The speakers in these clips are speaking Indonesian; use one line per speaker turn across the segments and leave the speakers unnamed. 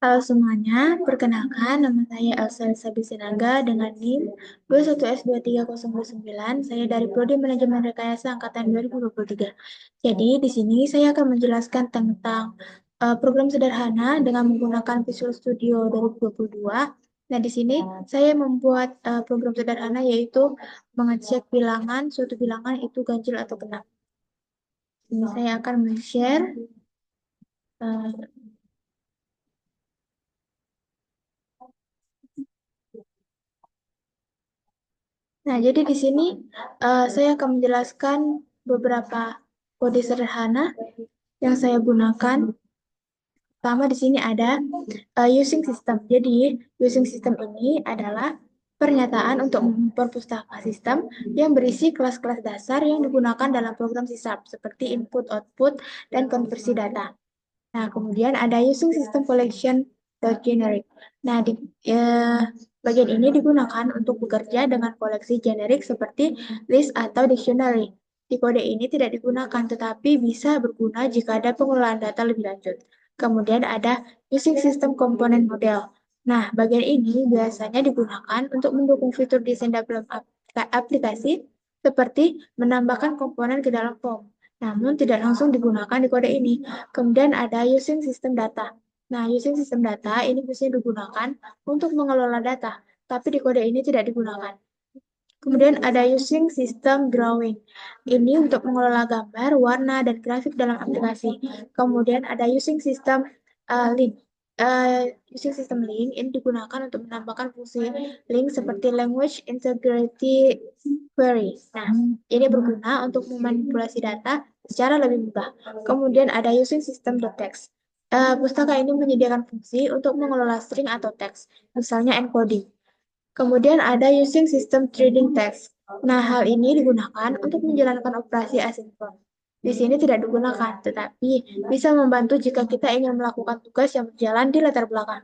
Halo semuanya, perkenalkan nama saya Elsa Elsabi Sinaga dengan NIM 21S23029. Saya dari Prodi Manajemen Rekayasa Angkatan 2023. Jadi di sini saya akan menjelaskan tentang program sederhana dengan menggunakan Visual Studio 2022. Nah, di sini saya membuat program sederhana yaitu mengecek bilangan, suatu bilangan itu ganjil atau genap. Ini saya akan men-share. eh, Nah, jadi di sini saya akan menjelaskan beberapa kode sederhana yang saya gunakan. Pertama di sini ada using system. Jadi, using system ini adalah pernyataan untuk memperpustaka sistem yang berisi kelas-kelas dasar yang digunakan dalam program C# seperti input, output, dan konversi data. Nah, kemudian ada using system collection generic. Nah, bagian ini digunakan untuk bekerja dengan koleksi generik seperti list atau dictionary. Di kode ini tidak digunakan, tetapi bisa berguna jika ada pengelolaan data lebih lanjut. Kemudian ada using system component model. Nah, bagian ini biasanya digunakan untuk mendukung fitur desain dalam aplikasi seperti menambahkan komponen ke dalam form, namun tidak langsung digunakan di kode ini. Kemudian ada using system data. Nah, using system data ini biasanya digunakan untuk mengelola data, tapi di kode ini tidak digunakan. Kemudian ada using system drawing. Ini untuk mengelola gambar, warna, dan grafik dalam aplikasi. Kemudian ada using system link. Using system link ini digunakan untuk menambahkan fungsi link seperti language integrity query. Nah, ini berguna untuk memanipulasi data secara lebih mudah. Kemudian ada using system text. Pustaka ini menyediakan fungsi untuk mengelola string atau teks, misalnya encoding. Kemudian ada using system trading text. Nah, hal ini digunakan untuk menjalankan operasi asinkron. Di sini tidak digunakan, tetapi bisa membantu jika kita ingin melakukan tugas yang berjalan di latar belakang.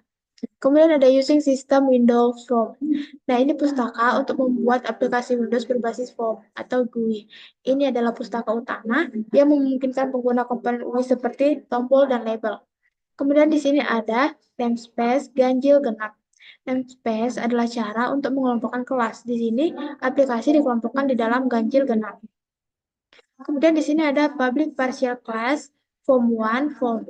Kemudian ada using system Windows Form. Nah, ini pustaka untuk membuat aplikasi Windows berbasis form atau GUI. Ini adalah pustaka utama yang memungkinkan pengguna komponen UI seperti tombol dan label. Kemudian di sini ada namespace ganjil genap. Namespace adalah cara untuk mengelompokkan kelas. Di sini aplikasi dikelompokkan di dalam ganjil genap. Kemudian di sini ada public partial class form 1, form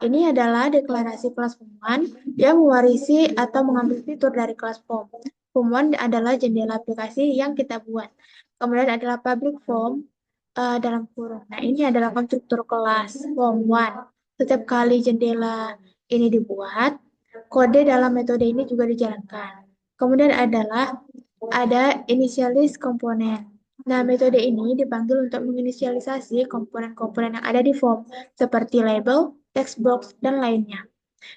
2. Ini adalah deklarasi kelas form 1 yang mewarisi atau mengambil fitur dari kelas form. Form 1 adalah jendela aplikasi yang kita buat. Kemudian adalah public form dalam kurung. Nah, ini adalah konstruktor kelas form 1. Setiap kali jendela ini dibuat, kode dalam metode ini juga dijalankan. Kemudian ada initialize komponen. Nah, metode ini dipanggil untuk menginisialisasi komponen-komponen yang ada di form, seperti label, text box, dan lainnya.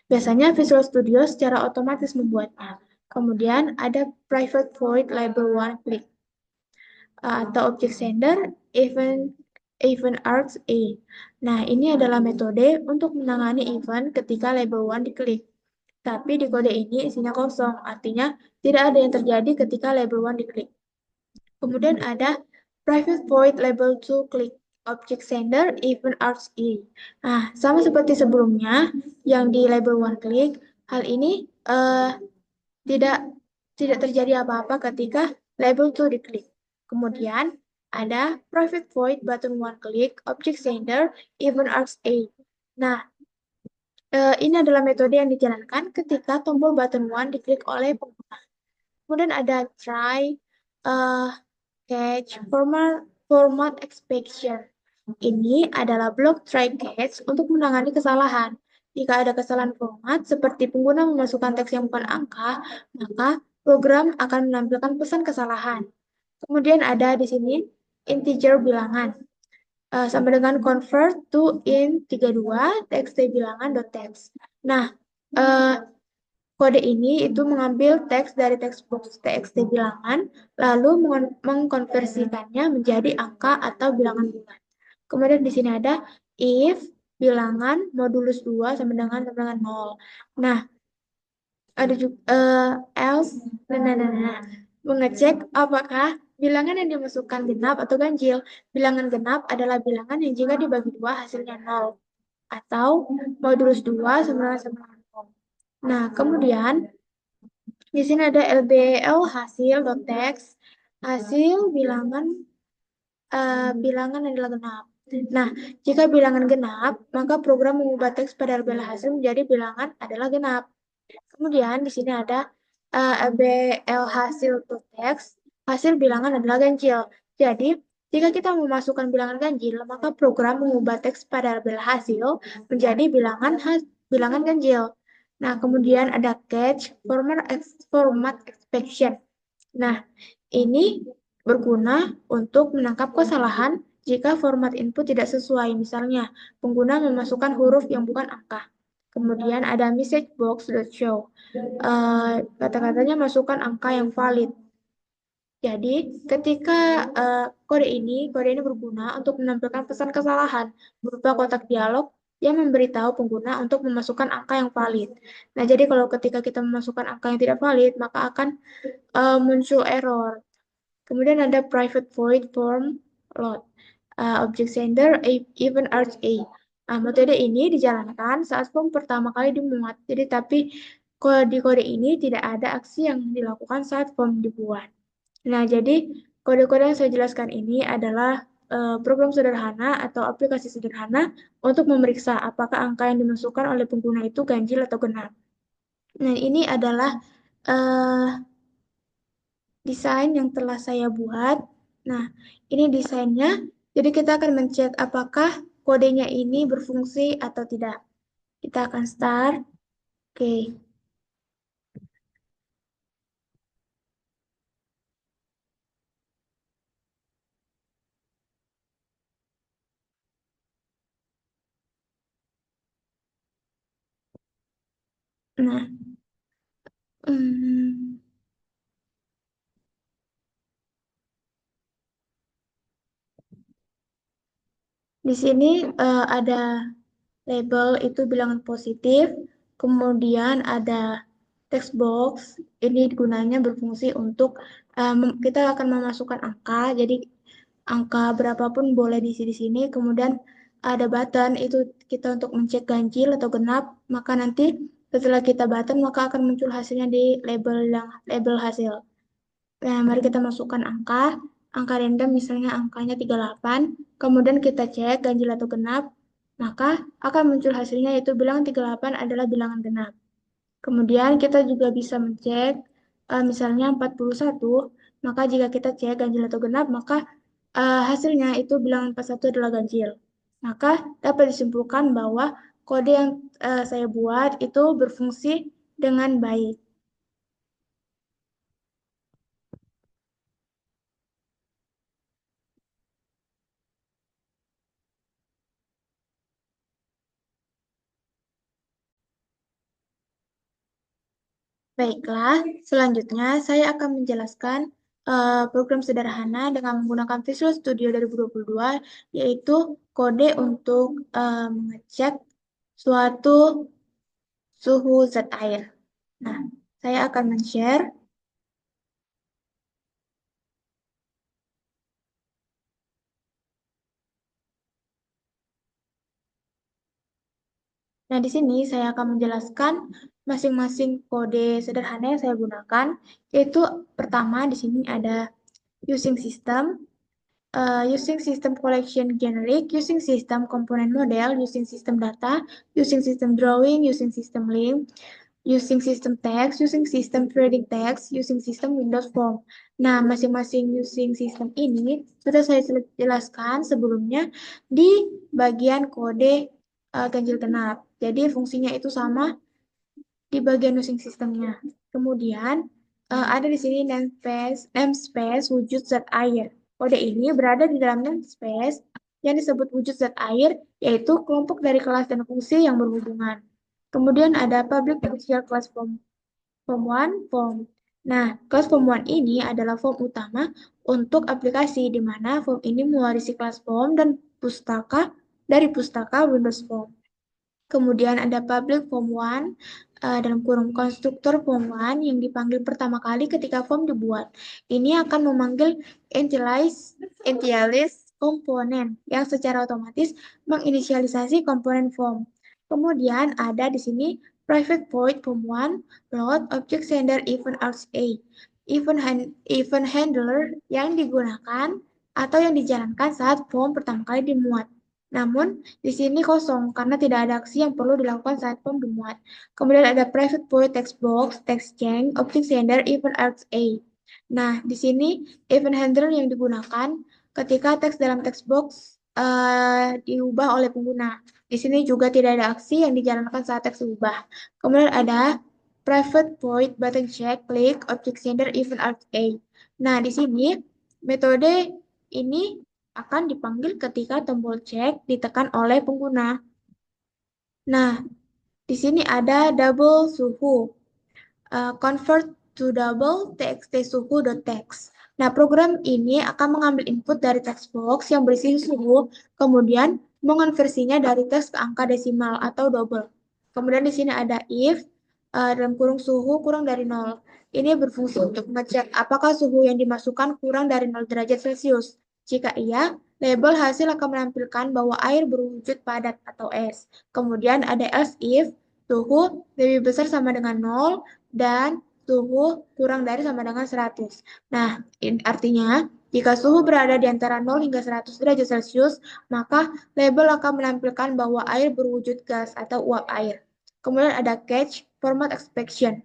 Biasanya Visual Studio secara otomatis membuatnya. Kemudian ada private void label one click atau object sender event args A. Nah, ini adalah metode untuk menangani event ketika label one diklik. Tapi di kode ini isinya kosong, artinya tidak ada yang terjadi ketika label one diklik. Kemudian ada private void label to click object sender event args E. Nah, sama seperti sebelumnya yang di label one click, hal ini tidak tidak terjadi apa-apa ketika label to diklik. Kemudian ada private void button one click object sender event args A. Nah, ini adalah metode yang dijalankan ketika tombol button one diklik oleh pengguna. Kemudian ada try, uh, catch, format exception. Ini adalah blok try catch untuk menangani kesalahan. Jika ada kesalahan format, seperti pengguna memasukkan teks yang bukan angka, maka program akan menampilkan pesan kesalahan. Kemudian ada di sini integer bilangan. Sama dengan convert to int 32 txt bilangan.text. Nah, uh, kode ini itu mengambil teks dari text box txt bilangan, lalu mengkonversikannya menjadi angka atau bilangan bulan. Kemudian di sini ada if bilangan modulus 2 sama dengan 0. Nah, ada juga else, nah. Mengecek apakah bilangan yang dimasukkan genap atau ganjil. Bilangan genap adalah bilangan yang jika dibagi 2 hasilnya 0. Atau modulus 2 sama dengan 0. Nah, kemudian di sini ada LBL hasil.text. Hasil bilangan adalah genap. Nah, jika bilangan genap, maka program mengubah teks pada LBL hasil menjadi bilangan adalah genap. Kemudian di sini ada LBL hasil to text, hasil bilangan adalah ganjil. Jadi, jika kita memasukkan bilangan ganjil, maka program mengubah teks pada LBL hasil menjadi bilangan ganjil. Nah, kemudian ada catch, format exception. Nah, ini berguna untuk menangkap kesalahan jika format input tidak sesuai. Misalnya, pengguna memasukkan huruf yang bukan angka. Kemudian ada message box.show. Kata-katanya masukkan angka yang valid. Jadi, ketika kode ini berguna untuk menampilkan pesan kesalahan berupa kotak dialog yang memberitahu pengguna untuk memasukkan angka yang valid. Nah, jadi kalau ketika kita memasukkan angka yang tidak valid, maka akan muncul error. Kemudian ada private void form load. Object sender even arch A. Metode ini dijalankan saat form pertama kali dimuat. Jadi tapi di kode ini tidak ada aksi yang dilakukan saat form dibuat. Nah, jadi kode-kode yang saya jelaskan ini adalah program sederhana atau aplikasi sederhana untuk memeriksa apakah angka yang dimasukkan oleh pengguna itu ganjil atau genap. Nah, ini adalah uh, desain yang telah saya buat. Nah, ini desainnya. Jadi kita akan mencek apakah kodenya ini berfungsi atau tidak. Kita akan start. Oke. Nah, hmm, di sini ada label itu bilangan positif, kemudian ada text box. Ini gunanya berfungsi untuk kita akan memasukkan angka, jadi angka berapapun boleh diisi di sini. Kemudian ada button itu kita untuk mencek ganjil atau genap, maka nanti setelah kita button maka akan muncul hasilnya di label hasil. Nah, mari kita masukkan angka random misalnya angkanya 38, kemudian kita cek ganjil atau genap, maka akan muncul hasilnya yaitu bilangan 38 adalah bilangan genap. Kemudian kita juga bisa mencek misalnya 41, maka jika kita cek ganjil atau genap, maka hasilnya itu bilangan 41 adalah ganjil. Maka dapat disimpulkan bahwa kode yang saya buat itu berfungsi dengan baik. Baiklah, selanjutnya saya akan menjelaskan program sederhana dengan menggunakan Visual Studio 2022, yaitu kode untuk mengecek suatu suhu zat air. Nah, saya akan men-share. Nah, di sini saya akan menjelaskan masing-masing kode sederhana yang saya gunakan, yaitu pertama di sini ada using system, using system collection generic, using system component model, using system data, using system drawing, using system link, using system text, using system trading text, using system Windows Form. Nah, masing-masing using system ini sudah saya jelaskan sebelumnya di bagian kode ganjil genap. Jadi fungsinya itu sama di bagian using sistemnya. Kemudian ada di sini namespace wujud zat air. Kode ini berada di dalam namespace yang disebut wujud zat air, yaitu kelompok dari kelas dan fungsi yang berhubungan. Kemudian ada public initial class form 1, form. Nah, kelas form 1 ini adalah form utama untuk aplikasi di mana form ini mewarisi kelas form dan pustaka dari pustaka Windows Form. Kemudian ada public form 1 dalam kurung konstruktor form 1 yang dipanggil pertama kali ketika form dibuat. Ini akan memanggil initialize komponen yang secara otomatis menginisialisasi komponen form. Kemudian ada di sini private void form 1, load object sender event args A. Event handler yang digunakan atau yang dijalankan saat form pertama kali dimuat. Namun, di sini kosong karena tidak ada aksi yang perlu dilakukan saat form dimuat. Kemudian ada private void text box, text change, object sender, event args A. Nah, di sini event handler yang digunakan ketika teks dalam text box diubah oleh pengguna. Di sini juga tidak ada aksi yang dijalankan saat teks diubah. Kemudian ada private void button check, click, object sender, event args A. Nah, di sini metode ini akan dipanggil ketika tombol check ditekan oleh pengguna. Nah, di sini ada double suhu. Convert to double txt suhu.txt. Nah, program ini akan mengambil input dari text box yang berisi suhu, kemudian mengonversinya dari teks ke angka desimal atau double. Kemudian di sini ada if dalam kurung suhu kurang dari 0. Ini berfungsi untuk mengecek apakah suhu yang dimasukkan kurang dari 0 derajat Celcius. Jika iya, label hasil akan menampilkan bahwa air berwujud padat atau es. Kemudian ada else if suhu lebih besar sama dengan 0 dan suhu kurang dari sama dengan 100. Nah, artinya jika suhu berada di antara 0 hingga 100 derajat Celcius, maka label akan menampilkan bahwa air berwujud gas atau uap air. Kemudian ada catch format exception.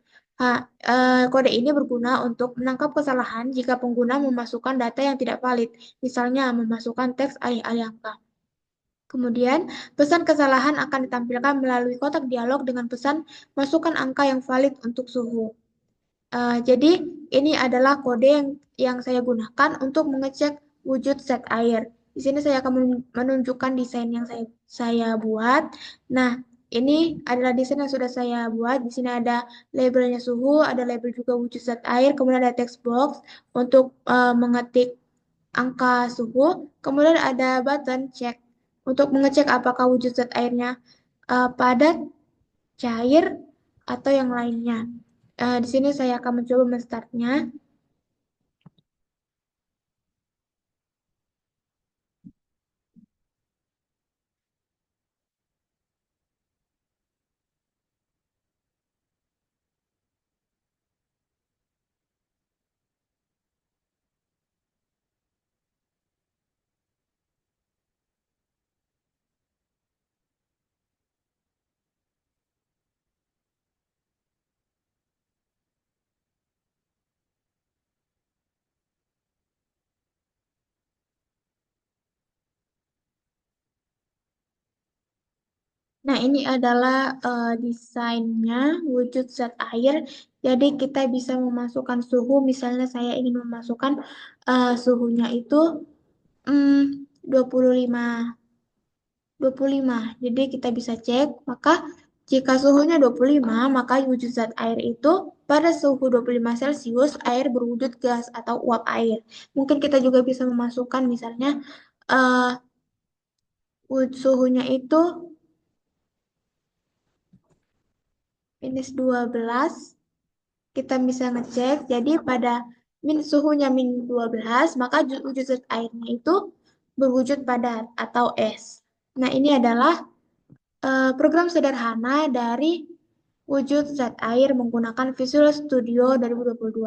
Kode ini berguna untuk menangkap kesalahan jika pengguna memasukkan data yang tidak valid, misalnya memasukkan teks alih-alih angka. Kemudian, pesan kesalahan akan ditampilkan melalui kotak dialog dengan pesan masukkan angka yang valid untuk suhu. Jadi ini adalah kode yang saya gunakan untuk mengecek wujud zat air. Di sini saya akan menunjukkan desain yang saya buat. Nah, ini adalah desain yang sudah saya buat. Di sini ada labelnya suhu, ada label juga wujud zat air, kemudian ada text box untuk mengetik angka suhu, kemudian ada button check untuk mengecek apakah wujud zat airnya padat, cair, atau yang lainnya. Di sini saya akan mencoba menstartnya. Nah, ini adalah desainnya wujud zat air. Jadi kita bisa memasukkan suhu. Misalnya saya ingin memasukkan suhunya itu 25. 25. Jadi kita bisa cek, maka jika suhunya 25, maka wujud zat air itu pada suhu 25 Celcius, air berwujud gas atau uap air. Mungkin kita juga bisa memasukkan misalnya eh suhunya itu minus 12, kita bisa ngecek. Jadi pada suhunya minus 12, maka wujud zat airnya itu berwujud padat atau es. Nah, ini adalah program sederhana dari wujud zat air menggunakan Visual Studio 2022.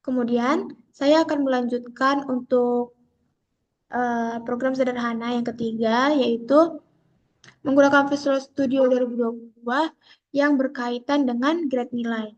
Kemudian, saya akan melanjutkan untuk program sederhana yang ketiga, yaitu menggunakan Visual Studio 2022 yang berkaitan dengan grade nilai.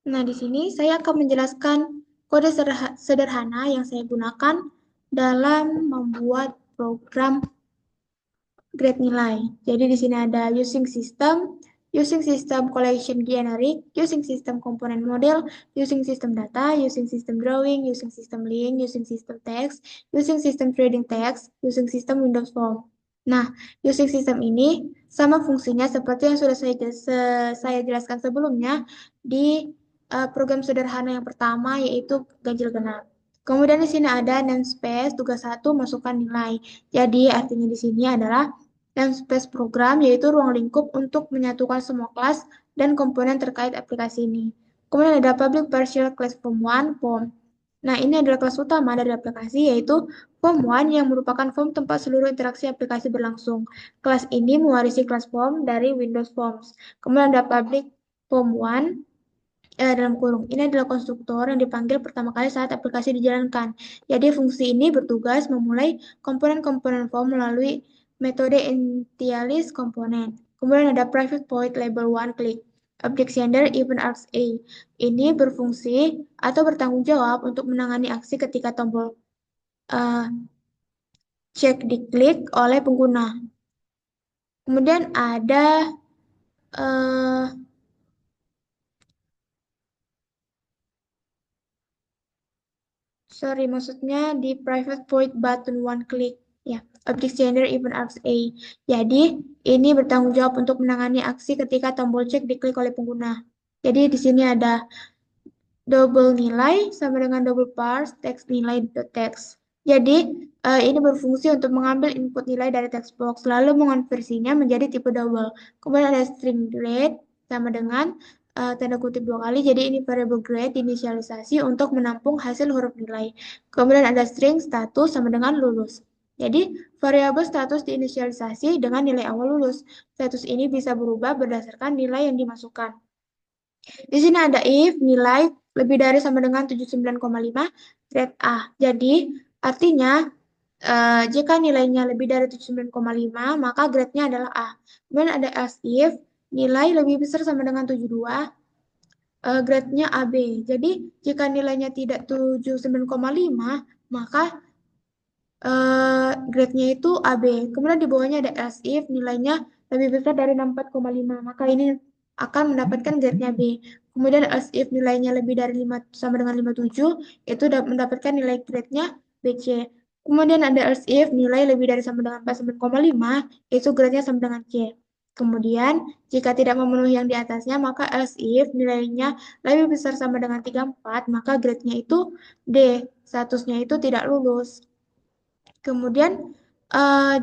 Nah, di sini saya akan menjelaskan kode sederhana yang saya gunakan dalam membuat program grade nilai. Jadi di sini ada using system collection generic, using system component model, using system data, using system drawing, using system link, using system text, using system trading text, using system Windows form. Nah, using system ini sama fungsinya seperti yang sudah saya jelaskan sebelumnya di program sederhana yang pertama, yaitu ganjil genap. Kemudian di sini ada namespace, tugas 1, masukkan nilai. Jadi artinya di sini adalah dan space program, yaitu ruang lingkup untuk menyatukan semua kelas dan komponen terkait aplikasi ini. Kemudian ada public partial class form 1, form. Nah, ini adalah kelas utama dari aplikasi, yaitu form 1 yang merupakan form tempat seluruh interaksi aplikasi berlangsung. Kelas ini mewarisi kelas form dari Windows Forms. Kemudian ada public form 1, dalam kurung. Ini adalah konstruktor yang dipanggil pertama kali saat aplikasi dijalankan. Jadi fungsi ini bertugas memulai komponen-komponen form melalui metode initialize komponen. Kemudian ada private void label one click. Object sender event args A. Ini berfungsi atau bertanggung jawab untuk menangani aksi ketika tombol uh, cek diklik oleh pengguna. Kemudian ada uh, sorry, maksudnya di private void button one click. Ya, object gender event args A. Jadi, ini bertanggung jawab untuk menangani aksi ketika tombol cek diklik oleh pengguna. Jadi, di sini ada double nilai sama dengan double parse text nilai text. Jadi, ini berfungsi untuk mengambil input nilai dari text box, lalu mengonversinya menjadi tipe double. Kemudian ada string grade sama dengan tanda kutip dua kali, jadi ini variable grade diinisialisasi untuk menampung hasil huruf nilai. Kemudian ada string status sama dengan lulus. Jadi, variabel status diinisialisasi dengan nilai awal lulus. Status ini bisa berubah berdasarkan nilai yang dimasukkan. Di sini ada if nilai lebih dari sama dengan 79,5 grade A. Jadi, artinya jika nilainya lebih dari 79,5, maka grade-nya adalah A. Kemudian ada else if nilai lebih besar sama dengan 72, grade-nya AB. Jadi, jika nilainya tidak 79,5, maka grade-nya itu AB. Kemudian di bawahnya ada else if nilainya lebih besar dari 64,5, maka ini akan mendapatkan grade-nya B. Kemudian else if nilainya lebih dari 5 sama dengan 57, itu mendapatkan nilai grade-nya BC. Kemudian ada else if nilai lebih dari sama dengan 49,5, itu grade-nya sama dengan C. Kemudian, jika tidak memenuhi yang di atasnya, maka else if nilainya lebih besar sama dengan 34, maka grade-nya itu D. Statusnya itu tidak lulus. Kemudian,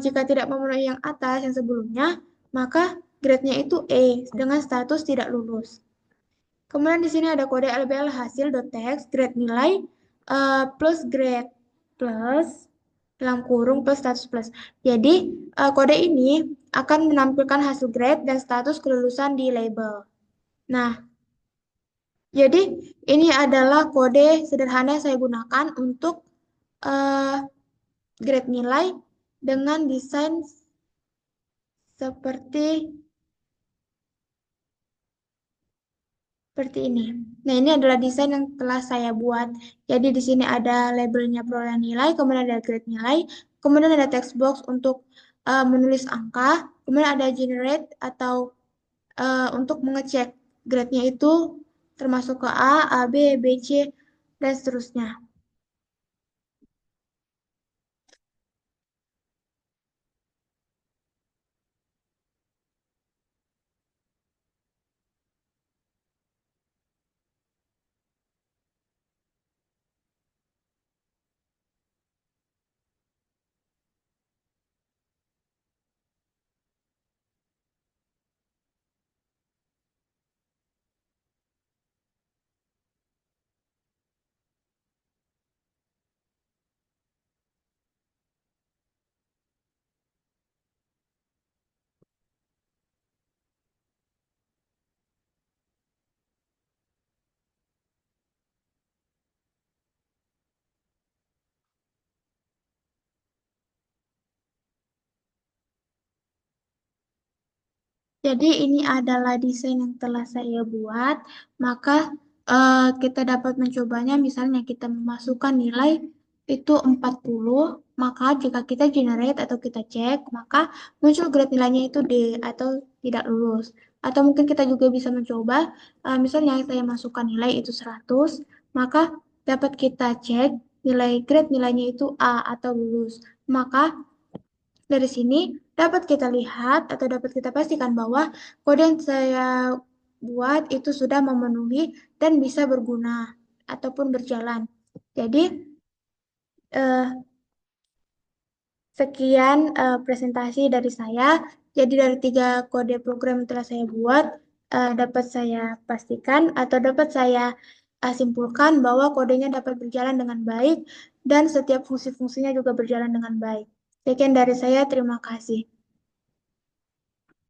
jika tidak memenuhi yang atas, yang sebelumnya, maka grade-nya itu E dengan status tidak lulus. Kemudian di sini ada kode LBL hasil.txt, grade nilai plus grade plus dalam kurung plus status plus. Jadi, kode ini akan menampilkan hasil grade dan status kelulusan di label. Nah, jadi ini adalah kode sederhana yang saya gunakan untuk grade nilai dengan desain seperti ini. Nah, ini adalah desain yang telah saya buat. Jadi di sini ada labelnya perolehan nilai, kemudian ada grade nilai, kemudian ada text box untuk menulis angka, kemudian ada generate atau untuk mengecek grade-nya itu termasuk ke A, A, B, B, C, dan seterusnya. Jadi ini adalah desain yang telah saya buat, maka kita dapat mencobanya misalnya kita memasukkan nilai itu 40, maka jika kita generate atau kita cek, maka muncul grade nilainya itu D atau tidak lulus. Atau mungkin kita juga bisa mencoba, misalnya saya masukkan nilai itu 100, maka dapat kita cek nilai grade nilainya itu A atau lulus. Maka dari sini dapat kita lihat atau dapat kita pastikan bahwa kode yang saya buat itu sudah memenuhi dan bisa berguna ataupun berjalan. Jadi, eh, Sekian presentasi dari saya. Jadi dari 3 kode program yang telah saya buat, dapat saya pastikan atau dapat saya simpulkan bahwa kodenya dapat berjalan dengan baik dan setiap fungsi-fungsinya juga berjalan dengan baik. Sekian dari saya, terima kasih.